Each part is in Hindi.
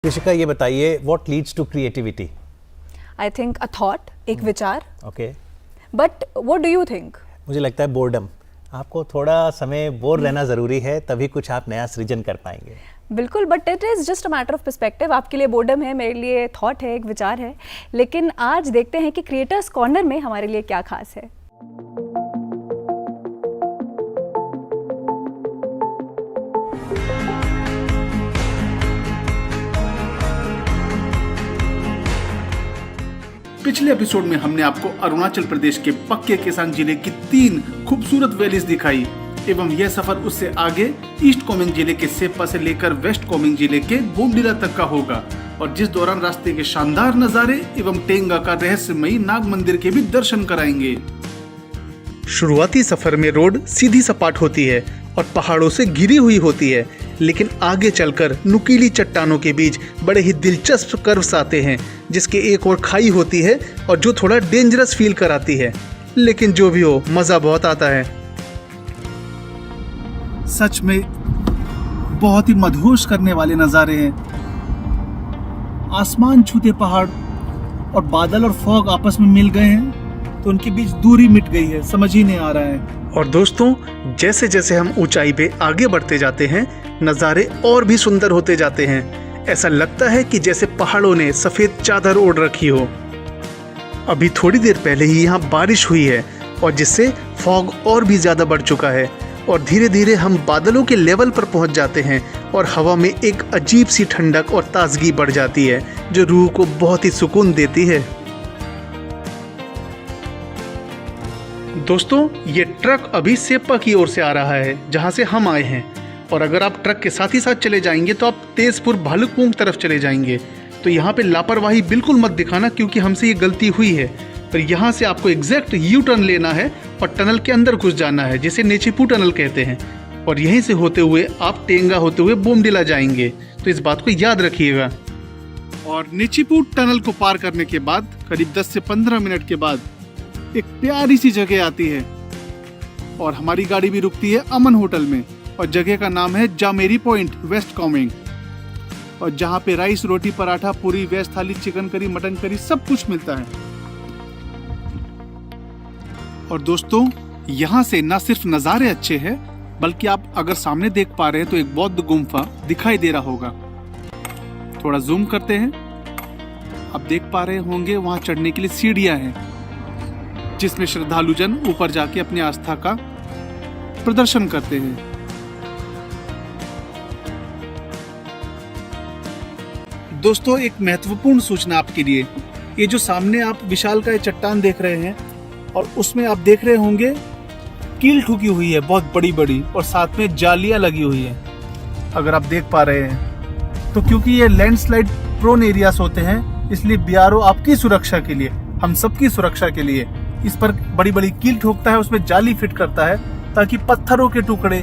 कृषिका, ये बताइए, what leads to creativity? I think a thought, एक विचार. Okay. But what do you think? मुझे लगता है बोर्डम. आपको थोड़ा समय बोर रहना ज़रूरी है, तभी कुछ आप नया सृजन कर पाएंगे. बिल्कुल, but it is just a matter of perspective. आपके लिए बोर्डम है, मेरे लिए थॉट है, एक विचार है. लेकिन आज देखते हैं कि क्रिएटर्स कॉर्नर में हमारे लिए क्या खास है. पिछले एपिसोड में हमने आपको अरुणाचल प्रदेश के पक्के केसांग जिले की 3 खूबसूरत वैलीज दिखाई एवं यह सफर उससे आगे ईस्ट कामेंग जिले के सेप्पा से लेकर वेस्ट कामेंग जिले के बोमडिला तक का होगा, और जिस दौरान रास्ते के शानदार नजारे एवं टेंगा का रहस्यमयी नाग मंदिर के भी दर्शन कराएंगे. शुरुआती सफर में रोड सीधी सपाट होती है और पहाड़ों से घिरी हुई होती है, लेकिन आगे चलकर नुकीली चट्टानों के बीच बड़े ही दिलचस्प कर्व्स आते हैं, जिसके एक और खाई होती है और जो थोड़ा डेंजरस फील कराती है. लेकिन जो भी हो, मजा बहुत आता है. सच में बहुत ही मदहोश करने वाले नजारे हैं. आसमान छूते पहाड़ और बादल और फॉग आपस में मिल गए हैं, तो उनके बीच दूरी मिट गई है, समझ ही नहीं आ रहा है. और दोस्तों, जैसे जैसे हम ऊंचाई पे आगे बढ़ते जाते हैं, नज़ारे और भी सुंदर होते जाते हैं. ऐसा लगता है कि जैसे पहाड़ों ने सफ़ेद चादर ओढ़ रखी हो. अभी थोड़ी देर पहले ही यहाँ बारिश हुई है, और जिससे फॉग और भी ज़्यादा बढ़ चुका है, और धीरे धीरे हम बादलों के लेवल पर पहुँच जाते हैं और हवा में एक अजीब सी ठंडक और ताजगी बढ़ जाती है, जो रूह को बहुत ही सुकून देती है. दोस्तों, ये ट्रक अभी सेप्पा की ओर से आ रहा है, जहाँ से हम आए हैं. और अगर आप ट्रक के साथ ही साथ चले जाएंगे तो आप तेजपुर भालुकपोंग तरफ चले जाएंगे. तो यहाँ पे लापरवाही बिल्कुल मत दिखाना, क्योंकि हमसे ये गलती हुई है. पर यहाँ से आपको एग्जैक्ट यू टर्न लेना है और टनल के अंदर घुस जाना है, जिसे नेचीपू टनल कहते हैं. और यहीं से होते हुए आप टेंगा होते हुए बोमडिला जाएंगे. तो इस बात को याद रखिएगा. और नेचीपू टनल को पार करने के बाद करीब 10 से 15 मिनट के बाद एक प्यारी सी जगह आती है, और हमारी गाड़ी भी रुकती है अमन होटल में. और जगह का नाम है जामेरी पॉइंट, वेस्ट कामेंग. और जहाँ पे राइस, रोटी, पराठा, पूरी, वेज थाली, चिकन करी, मटन करी, सब कुछ मिलता है. और दोस्तों, यहाँ से न सिर्फ नज़ारे अच्छे हैं, बल्कि आप अगर सामने देख पा रहे हैं तो एक बौद्ध गुम्फा दिखाई दे रहा होगा. थोड़ा जूम करते हैं. आप देख पा रहे होंगे वहाँ चढ़ने के लिए सीढ़ियाँ हैं, जिसमें श्रद्धालुजन ऊपर जाके अपनी आस्था का प्रदर्शन करते हैं. दोस्तों, एक महत्वपूर्ण सूचना आपके लिए. ये जो सामने आप विशाल का चट्टान देख रहे हैं, और उसमें आप देख रहे होंगे कील ठुकी हुई है बहुत बड़ी बड़ी, और साथ में जालियां लगी हुई है, अगर आप देख पा रहे हैं. तो क्योंकि ये लैंडस्लाइड प्रोन एरियाज होते हैं, इसलिए बीआरओ आपकी सुरक्षा के लिए, हम सबकी सुरक्षा के लिए इस पर बड़ी बड़ी कील ठोकता है, उसमें जाली फिट करता है, ताकि पत्थरों के टुकड़े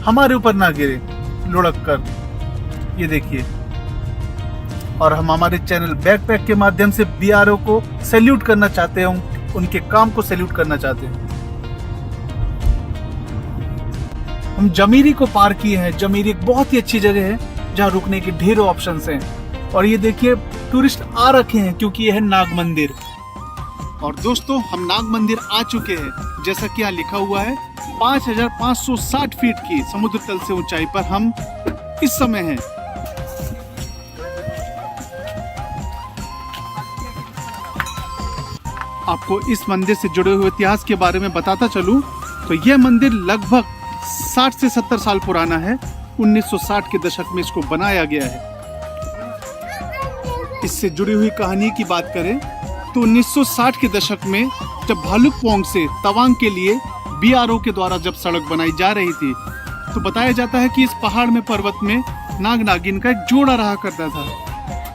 हमारे ऊपर ना गिरे लुढ़क कर. ये देखिए. और हम हमारे चैनल बैकपैक के माध्यम से बीआरओ को सैल्यूट करना चाहते हैं, उनके काम को सैल्यूट करना चाहते हैं. हम जमीरी को पार किए हैं. जमीरी एक बहुत ही अच्छी जगह है, जहाँ रुकने के ढेरों ऑप्शंस हैं. और ये देखिए, टूरिस्ट आ रखे हैं, क्योंकि यह है नाग मंदिर. और दोस्तों, हम नाग मंदिर आ चुके हैं. जैसा कि यहाँ लिखा हुआ है, 5560 फीट की समुद्र तल से ऊंचाई पर हम इस समय हैं. आपको इस मंदिर से जुड़े हुए इतिहास के बारे में बताता चलूं, तो यह मंदिर लगभग 60 से 70 साल पुराना है. 1960 के दशक में इसको बनाया गया है. इससे जुड़ी हुई कहानी की बात करें तो 1960 के दशक में जब भालुकपोंग से तवांग के लिए बीआरओ के द्वारा जब सड़क बनाई जा रही थी, तो बताया जाता है कि इस पहाड़ में पर्वत में नाग नागिन का एक जोड़ा रहा करता था.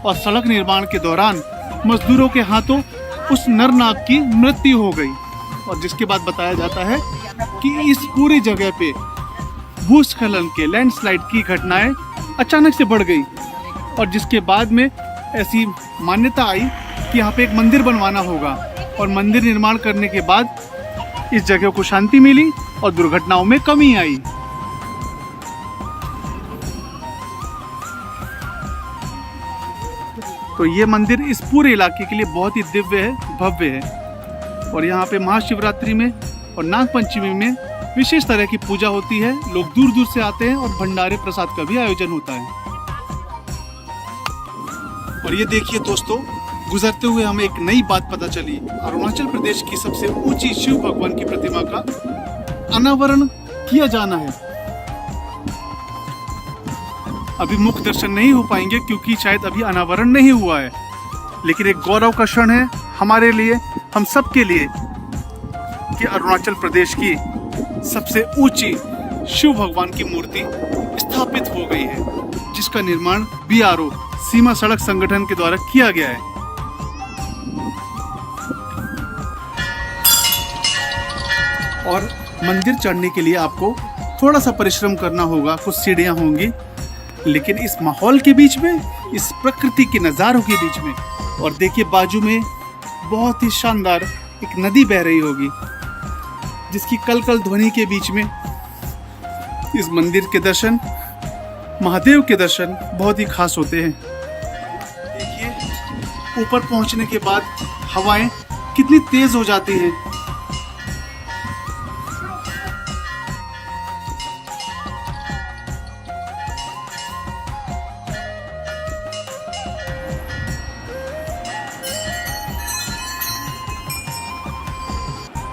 और सड़क निर्माण के दौरान मजदूरों के हाथों उस नर नाग की मृत्यु हो गई. और जिसके बाद बताया जाता है कि इस पूरी जगह पे भूस्खलन के, लैंडस्लाइड की घटनाएं अचानक से बढ़ गई. और जिसके बाद में ऐसी मान्यता आई कि यहाँ पे एक मंदिर बनवाना होगा. और मंदिर निर्माण करने के बाद इस जगह को शांति मिली और दुर्घटनाओं में कमी आई. तो ये मंदिर इस पूरे इलाके के लिए बहुत ही दिव्य है, भव्य है। और यहाँ पे महाशिवरात्रि में और नागपंचमी में विशेष तरह की पूजा होती है। लोग दूर दूर से आते हैं और भंडारे प्रसाद का भी आयोजन होता है। और ये देखिए दोस्तों, गुजरते हुए हमें एक नई बात पता चली। अरुणाचल प्रदेश की सबसे ऊंची शिव भगवान की प्रतिमा का अनावरण किया जाना है। अभी मुख दर्शन नहीं हो पाएंगे क्योंकि शायद अभी अनावरण नहीं हुआ है, लेकिन एक गौरव का क्षण है हमारे लिए, हम सब के लिए, कि अरुणाचल प्रदेश की सबसे ऊंची शिव भगवान की मूर्ति स्थापित हो गई है, जिसका निर्माण BRO सीमा सड़क संगठन के द्वारा किया गया है। और मंदिर चढ़ने के लिए आपको थोड़ा सा परिश्रम करना होगा, कुछ सीढ़ियां होंगी, लेकिन इस माहौल के बीच में, इस प्रकृति के नज़ारों के बीच में, और देखिए बाजू में बहुत ही शानदार एक नदी बह रही होगी, जिसकी कलकल ध्वनि के बीच में इस मंदिर के दर्शन, महादेव के दर्शन बहुत ही खास होते हैं। देखिए ऊपर पहुंचने के बाद हवाएं कितनी तेज हो जाती हैं।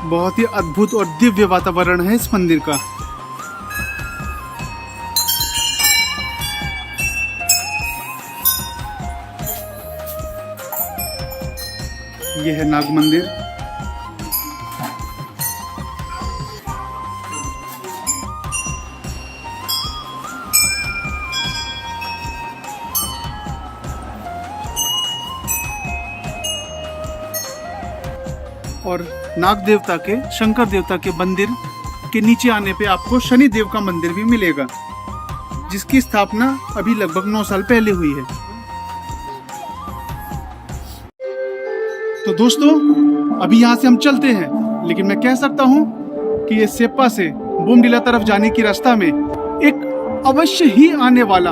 बहुत ही अद्भुत और दिव्य वातावरण है इस मंदिर का। यह है नाग मंदिर। और नाग देवता के, शंकर देवता के मंदिर के नीचे आने पे आपको शनि देव का मंदिर भी मिलेगा, जिसकी स्थापना अभी लगभग 9 साल पहले हुई है। तो दोस्तों अभी यहाँ से हम चलते हैं, लेकिन मैं कह सकता हूँ कि ये सेप्पा से बोमडिला तरफ जाने की रास्ता में एक अवश्य ही आने वाला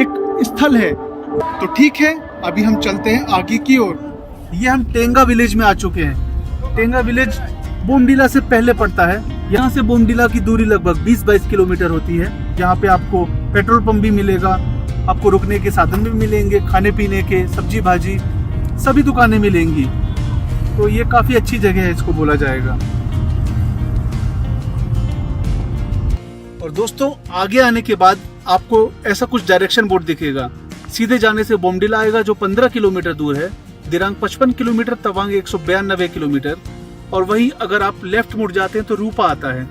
एक स्थल है। तो ठीक है, अभी हम चलते हैं आगे की ओर। ये हम टेंगा विलेज में आ चुके हैं। टेंगा विलेज बोमडिला से पहले पड़ता है। यहाँ से बोमडिला की दूरी लगभग 20-22 किलोमीटर होती है। यहाँ पे आपको पेट्रोल पंप भी मिलेगा, आपको रुकने के साधन भी मिलेंगे, खाने पीने के, सब्जी भाजी सभी दुकानें मिलेंगी। तो ये काफी अच्छी जगह है, इसको बोला जाएगा। और दोस्तों आगे आने के बाद आपको ऐसा कुछ डायरेक्शन बोर्ड दिखेगा। सीधे जाने से बोमडिला आएगा जो 15 किलोमीटर दूर है, दिरांग 55 किलोमीटर, तवांग 192 किलोमीटर, और वही अगर आप लेफ्ट मुड़ जाते हैं तो रूपा आता है।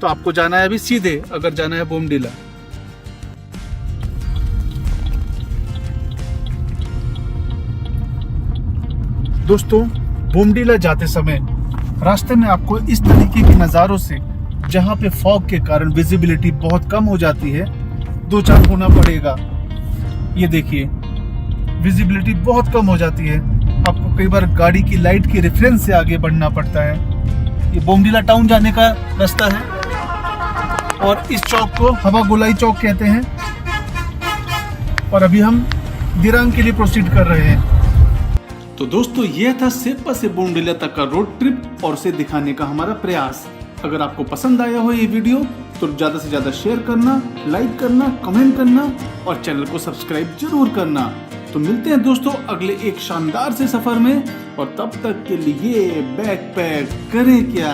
तो आपको जाना है अभी सीधे, अगर जाना है बोमडिला। दोस्तों बोमडिला जाते समय रास्ते में आपको इस तरीके के नज़ारों से, जहाँ पे फॉग के कारण विजिबिलिटी बहुत कम हो जाती है, 2-4 होना पड़ेगा। ये देखिए विजिबिलिटी बहुत कम हो जाती है, आपको कई बार गाड़ी की लाइट के रेफरेंस से आगे बढ़ना पड़ता है। ये बोमडिला टाउन जाने का रास्ता है, और इस चौक को हवा गोलाई चौक कहते हैं। और अभी हम दिरांग के लिए प्रोसीड कर रहे हैं। तो दोस्तों यह था सेप्पा से बोमडिला तक का रोड ट्रिप और उसे दिखाने का हमारा प्रयास। अगर आपको पसंद आया हो ये वीडियो तो ज़्यादा से ज़्यादा शेयर करना, लाइक करना, कमेंट करना और चैनल को सब्सक्राइब जरूर करना। तो मिलते हैं दोस्तों अगले एक शानदार से सफर में, और तब तक के लिए बैग पैक करें क्या।